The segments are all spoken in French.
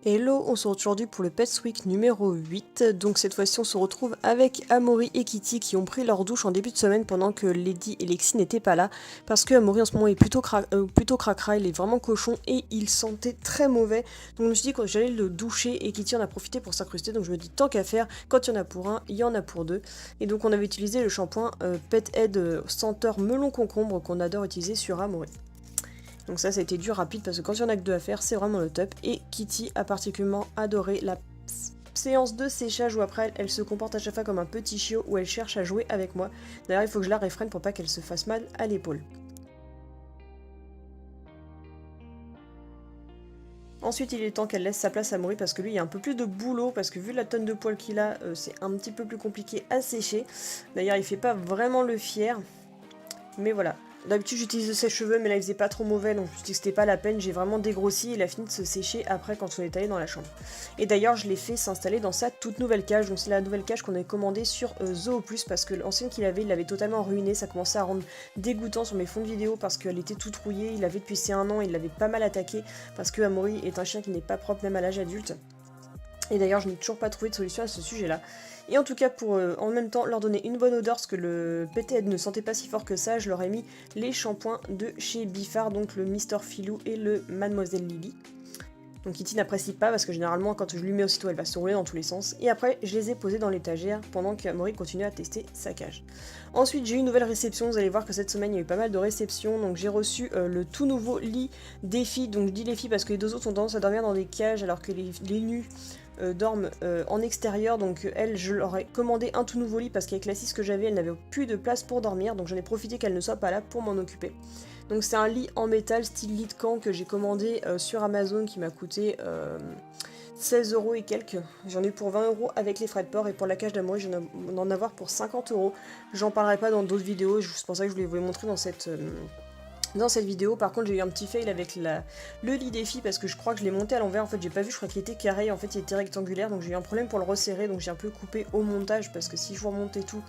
Hello, on se retrouve aujourd'hui pour le Pets Week numéro 8. Donc cette fois-ci on se retrouve avec Amaury et Kitty qui ont pris leur douche en début de semaine pendant que Lady et Lexi n'étaient pas là. Parce que Amaury en ce moment est plutôt cracra, il est vraiment cochon et il sentait très mauvais. Donc je me suis dit que j'allais le doucher et Kitty en a profité pour s'incruster. Donc je me dis tant qu'à faire, quand il y en a pour un, il y en a pour deux. Et donc on avait utilisé le shampoing Pet Head senteur melon concombre qu'on adore utiliser sur Amaury. Donc ça a été du rapide parce que quand il y en a que deux à faire, c'est vraiment le top. Et Kitty a particulièrement adoré la séance de séchage où après elle se comporte à chaque fois comme un petit chiot où elle cherche à jouer avec moi. D'ailleurs il faut que je la réfrène pour pas qu'elle se fasse mal à l'épaule. Ensuite il est temps qu'elle laisse sa place à Amaury parce que lui il y a un peu plus de boulot parce que vu la tonne de poils qu'il a, c'est un petit peu plus compliqué à sécher. D'ailleurs il fait pas vraiment le fier. Mais voilà. D'habitude j'utilise de sèche-cheveux mais là il faisait pas trop mauvais donc je me suis dit que c'était pas la peine, j'ai vraiment dégrossi et il a fini de se sécher après quand on est allé dans la chambre. Et d'ailleurs je l'ai fait s'installer dans sa toute nouvelle cage, donc c'est la nouvelle cage qu'on a commandée sur Zooplus parce que l'ancienne qu'il avait il l'avait totalement ruinée, ça commençait à rendre dégoûtant sur mes fonds de vidéo parce qu'elle était toute rouillée, il l'avait depuis c'est un an, il l'avait pas mal attaqué parce que Amaury est un chien qui n'est pas propre même à l'âge adulte. Et d'ailleurs je n'ai toujours pas trouvé de solution à ce sujet là. Et en tout cas pour en même temps leur donner une bonne odeur parce que le Pet Head ne sentait pas si fort que ça, je leur ai mis les shampoings de chez Biffard, donc le Mister Filou et le Mademoiselle Lily. Donc Kitty n'apprécie pas parce que généralement quand je lui mets aussitôt elle va se rouler dans tous les sens. Et après je les ai posés dans l'étagère pendant qu'Amaury continuait à tester sa cage. Ensuite j'ai eu une nouvelle réception, vous allez voir que cette semaine il y a eu pas mal de réceptions. Donc j'ai reçu le tout nouveau lit des filles. Donc je dis les filles parce que les deux autres ont tendance à dormir dans des cages alors que les nus dorment en extérieur, donc elle je leur ai commandé un tout nouveau lit parce qu'avec la 6 que j'avais elle n'avait plus de place pour dormir, donc j'en ai profité qu'elle ne soit pas là pour m'en occuper. Donc c'est un lit en métal style lit de camp que j'ai commandé sur Amazon qui m'a coûté 16 € et quelques. J'en ai pour 20 € avec les frais de port et pour la cage d'Amaury je vais en avoir pour 50 €. J'en parlerai pas dans d'autres vidéos, c'est pour ça que je voulais vous les montrer dans cette vidéo. Par contre j'ai eu un petit fail avec le lit des filles parce que je crois que je l'ai monté à l'envers, en fait j'ai pas vu, je crois qu'il était carré, en fait il était rectangulaire, donc j'ai eu un problème pour le resserrer, donc j'ai un peu coupé au montage parce que si je vous remontais tout,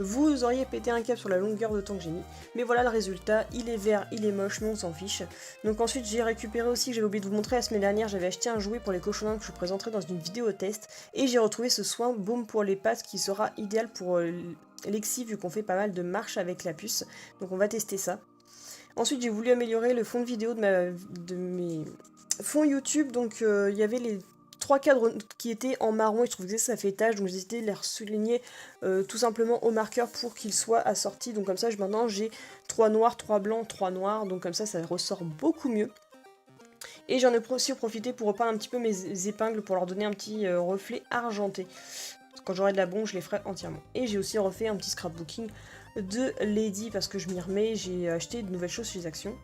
vous auriez pété un câble sur la longueur de temps que j'ai mis. Mais voilà le résultat, il est vert, il est moche, mais on s'en fiche. Donc ensuite j'ai récupéré aussi, j'avais oublié de vous montrer la semaine dernière, j'avais acheté un jouet pour les cochonnins que je vous présenterai dans une vidéo test, et j'ai retrouvé ce soin baume pour les pattes qui sera idéal pour Lexi vu qu'on fait pas mal de marches avec la puce, donc on va tester ça. Ensuite j'ai voulu améliorer le fond de vidéo de mes fonds YouTube, donc il y avait les 3 cadres qui étaient en marron et je trouvais que ça fait tâche, donc j'ai décidé de les souligner tout simplement au marqueur pour qu'ils soient assortis, donc comme ça maintenant j'ai 3 noirs, 3 blancs, 3 noirs, donc comme ça ressort beaucoup mieux. Et j'en ai aussi profité pour repeindre un petit peu mes épingles pour leur donner un petit reflet argenté. Quand j'aurai de la bombe, je les ferai entièrement. Et j'ai aussi refait un petit scrapbooking de Lady parce que je m'y remets, j'ai acheté de nouvelles choses chez les Actions.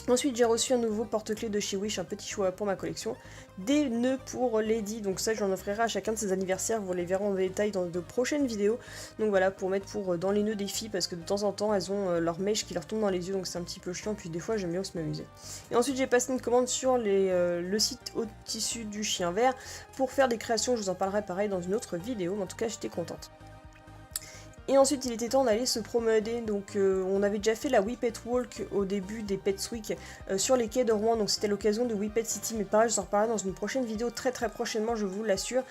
Ensuite j'ai reçu un nouveau porte-clés de chez Wish, un petit choix pour ma collection. Des nœuds pour Lady, donc ça j'en offrirai à chacun de ses anniversaires, vous les verrez en détail dans de prochaines vidéos. Donc voilà, pour mettre dans les nœuds des filles, parce que de temps en temps elles ont leur mèche qui leur tombe dans les yeux, donc c'est un petit peu chiant, puis des fois j'aime bien aussi m'amuser. Et ensuite j'ai passé une commande sur le site au tissu du chien vert pour faire des créations, je vous en parlerai pareil dans une autre vidéo, mais en tout cas j'étais contente. Et ensuite il était temps d'aller se promener, donc on avait déjà fait la We Pet Walk au début des Pets Week sur les quais de Rouen, donc c'était l'occasion de We Pet City, mais pareil je vous en reparlerai dans une prochaine vidéo très prochainement, je vous l'assure.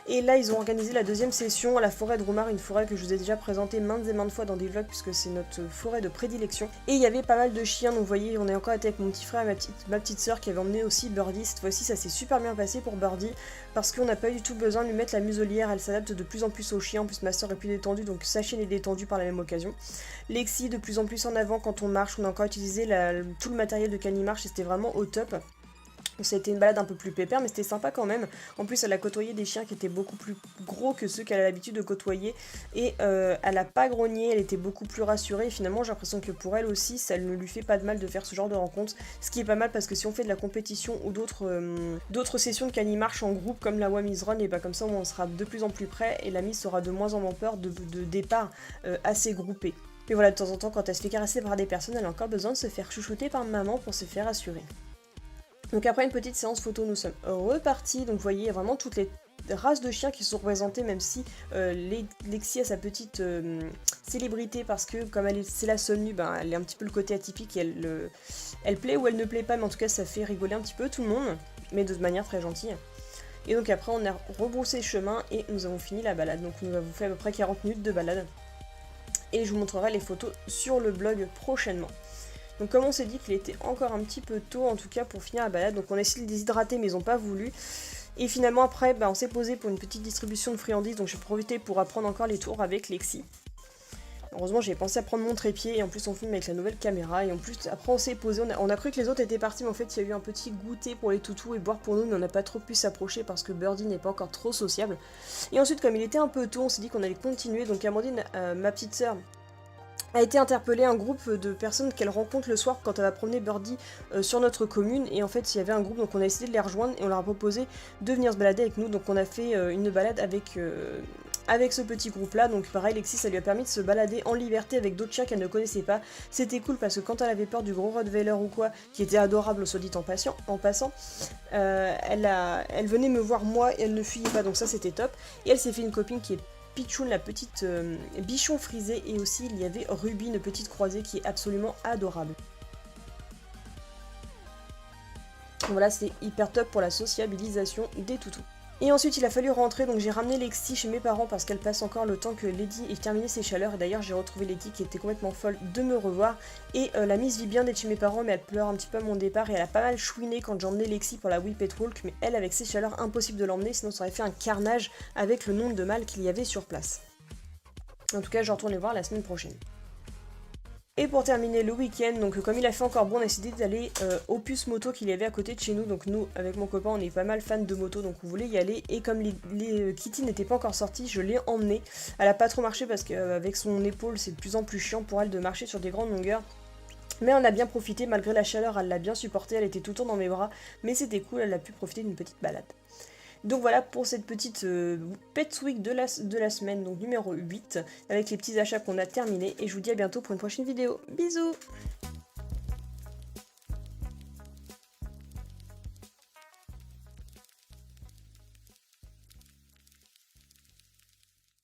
Et là ils ont organisé la deuxième session à la forêt de Roumar, une forêt que je vous ai déjà présentée maintes et maintes fois dans des vlogs puisque c'est notre forêt de prédilection. Et il y avait pas mal de chiens, donc vous voyez on est encore été avec mon petit frère et ma petite soeur qui avait emmené aussi Birdie. Cette fois-ci ça s'est super bien passé pour Birdie parce qu'on n'a pas du tout besoin de lui mettre la muselière, elle s'adapte de plus en plus aux chiens, en plus ma soeur est plus détendue donc sa chienne est détendue par la même occasion. Lexi de plus en plus en avant quand on marche, on a encore utilisé tout le matériel de Canimarche et c'était vraiment au top. Ça a été une balade un peu plus pépère, mais c'était sympa quand même. En plus, elle a côtoyé des chiens qui étaient beaucoup plus gros que ceux qu'elle a l'habitude de côtoyer. Et elle a pas grogné, elle était beaucoup plus rassurée. Et finalement, j'ai l'impression que pour elle aussi, ça ne lui fait pas de mal de faire ce genre de rencontre. Ce qui est pas mal parce que si on fait de la compétition ou d'autres sessions de Canimarche en groupe, comme la Wamiz Run, et bah comme ça, on sera de plus en plus près. Et la mise aura de moins en moins peur de départ assez groupés. Mais voilà, de temps en temps, quand elle se fait caresser par des personnes, elle a encore besoin de se faire chouchouter par maman pour se faire rassurer. Donc après une petite séance photo, nous sommes repartis. Donc vous voyez vraiment toutes les races de chiens qui sont représentées, même si Lexi a sa petite célébrité, parce que comme c'est la seule nue, ben, elle est un petit peu le côté atypique, et elle plaît ou elle ne plaît pas, mais en tout cas ça fait rigoler un petit peu tout le monde, mais de manière très gentille. Et donc après on a rebroussé chemin et nous avons fini la balade, donc nous avons fait à peu près 40 minutes de balade. Et je vous montrerai les photos sur le blog prochainement. Donc comme on s'est dit qu'il était encore un petit peu tôt en tout cas pour finir la balade, donc on a essayé de les déshydrater mais ils n'ont pas voulu. Et finalement après on s'est posé pour une petite distribution de friandises, donc j'ai profité pour apprendre encore les tours avec Lexi. Heureusement j'ai pensé à prendre mon trépied et en plus on filme avec la nouvelle caméra et en plus après on s'est posé, on a cru que les autres étaient partis mais en fait il y a eu un petit goûter pour les toutous et boire pour nous mais on n'a pas trop pu s'approcher parce que Birdie n'est pas encore trop sociable. Et ensuite comme il était un peu tôt on s'est dit qu'on allait continuer, donc Amandine, ma petite sœur, a été interpellée un groupe de personnes qu'elle rencontre le soir quand elle va promener Birdie sur notre commune, et en fait il y avait un groupe donc on a essayé de les rejoindre et on leur a proposé de venir se balader avec nous, donc on a fait une balade avec ce petit groupe là, donc pareil Lexi ça lui a permis de se balader en liberté avec d'autres chiens qu'elle ne connaissait pas, c'était cool parce que quand elle avait peur du gros Rottweiler ou quoi, qui était adorable soit dit en passant, elle venait me voir moi et elle ne fuyait pas, donc ça c'était top, et elle s'est fait une copine qui est Pichoun, la petite bichon frisé, et aussi il y avait Ruby, une petite croisée qui est absolument adorable. Voilà, c'est hyper top pour la sociabilisation des toutous. Et ensuite il a fallu rentrer, donc j'ai ramené Lexi chez mes parents parce qu'elle passe encore le temps que Lady ait terminé ses chaleurs. Et d'ailleurs j'ai retrouvé Lady qui était complètement folle de me revoir. Et la Miss vit bien d'être chez mes parents mais elle pleure un petit peu à mon départ. Et elle a pas mal chouiné quand j'ai emmené Lexi pour la Whippet Walk. Mais elle avec ses chaleurs impossible de l'emmener, sinon ça aurait fait un carnage avec le nombre de mâles qu'il y avait sur place. En tout cas je retourne les voir la semaine prochaine. Et pour terminer le week-end, donc comme il a fait encore bon, on a décidé d'aller au puce moto qu'il y avait à côté de chez nous. Donc nous, avec mon copain, on est pas mal fans de moto, donc on voulait y aller. Et comme les Kitty n'étaient pas encore sortis, je l'ai emmenée. Elle a pas trop marché parce qu'avec son épaule, c'est de plus en plus chiant pour elle de marcher sur des grandes longueurs. Mais on a bien profité, malgré la chaleur, elle l'a bien supporté, elle était tout le temps dans mes bras. Mais c'était cool, elle a pu profiter d'une petite balade. Donc voilà pour cette petite Pet Week de la semaine, donc numéro 8, avec les petits achats qu'on a terminés. Et je vous dis à bientôt pour une prochaine vidéo. Bisous!